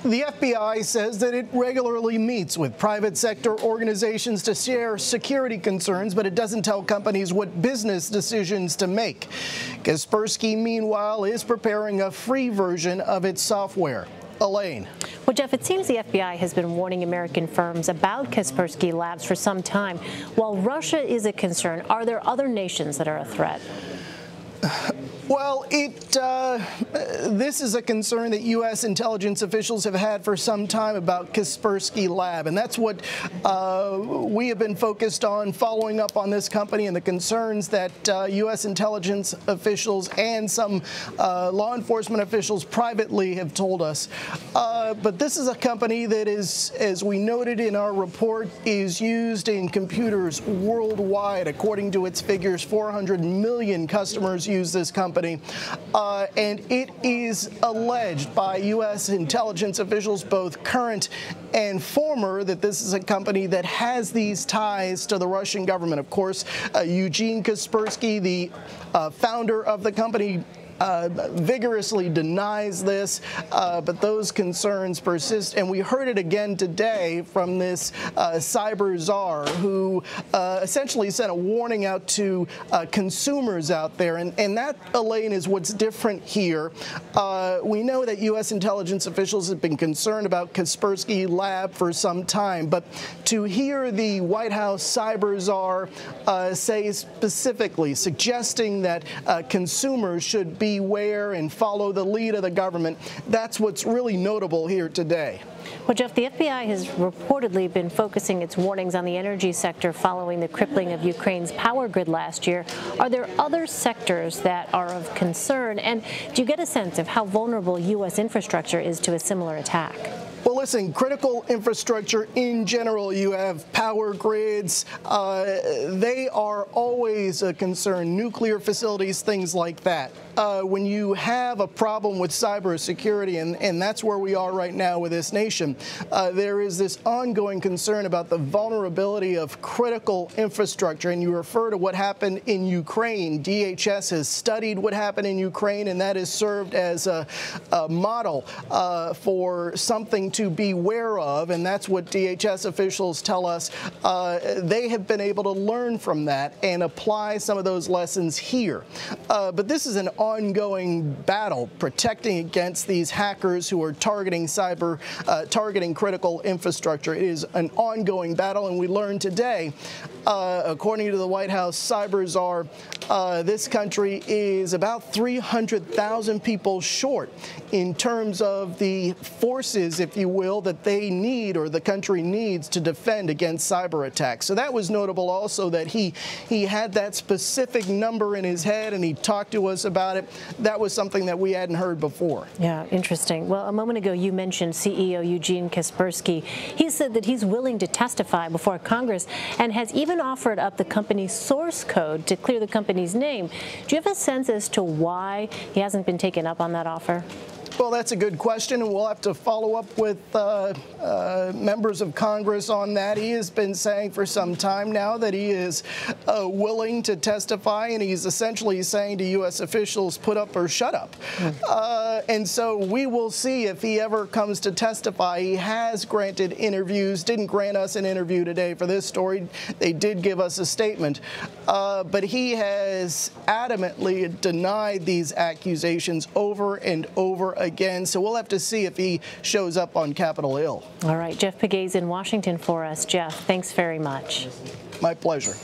The FBI says that it regularly meets with private sector organizations to share security concerns, but it doesn't tell companies what business decisions to make. Kaspersky, meanwhile, is preparing a free version of its software. Elaine. Well, Jeff, it seems the FBI has been warning American firms about Kaspersky Labs for some time. While Russia is a concern, are there other nations that are a threat? Well, this is a concern that U.S. intelligence officials have had for some time about Kaspersky Lab, and that's what we have been focused on, following up on this company and the concerns that U.S. intelligence officials and some law enforcement officials privately have told us. But this is a company that is, as we noted in our report, is used in computers worldwide. According to its figures, 400 million customers use this company. And it is alleged by U.S. intelligence officials, both current and former, that this is a company that has these ties to the Russian government. Of course, Eugene Kaspersky, the founder of the company, vigorously denies this, but those concerns persist. And we heard it again today from this cyber czar who essentially sent a warning out to consumers out there. And that, Elaine, is what's different here. We know that U.S. intelligence officials have been concerned about Kaspersky Lab for some time, but to hear the White House cyber czar say specifically, suggesting that consumers should beware and follow the lead of the government, that's what's really notable here today. Well, Jeff, the FBI has reportedly been focusing its warnings on the energy sector following the crippling of Ukraine's power grid last year. Are there other sectors that are of concern? And do you get a sense of how vulnerable U.S. infrastructure is to a similar attack? Well, listen, critical infrastructure in general, you have power grids, they are always a concern, nuclear facilities, things like that. When you have a problem with cybersecurity, and that's where we are right now with this nation, there is this ongoing concern about the vulnerability of critical infrastructure. And you refer to what happened in Ukraine. DHS has studied what happened in Ukraine, and that has served as a model for something to be aware of, and that's what DHS officials tell us. They have been able to learn from that and apply some of those lessons here. But this is an ongoing battle protecting against these hackers who are targeting targeting critical infrastructure. It is an ongoing battle, and we learned today, according to the White House cyber czar, this country is about 300,000 people short in terms of the forces, if you will, that they need, or the country needs, to defend against cyber attacks. So that was notable also, that he had that specific number in his head and he talked to us about it. That was something that we hadn't heard before. Yeah, interesting. Well, a moment ago you mentioned CEO Eugene Kaspersky. He said that he's willing to testify before Congress and has even offered up the company's source code to clear the company's name. Do you have a sense as to why he hasn't been taken up on that offer? Well, that's a good question, and we'll have to follow up with members of Congress on that. He has been saying for some time now that he is willing to testify, and he's essentially saying to U.S. officials, put up or shut up. And so we will see if he ever comes to testify. He has granted interviews, didn't grant us an interview today for this story. They did give us a statement. But he has adamantly denied these accusations over and over again. So we'll have to see if he shows up on Capitol Hill. All right, Jeff Pegues in Washington for us. Jeff, thanks very much. My pleasure.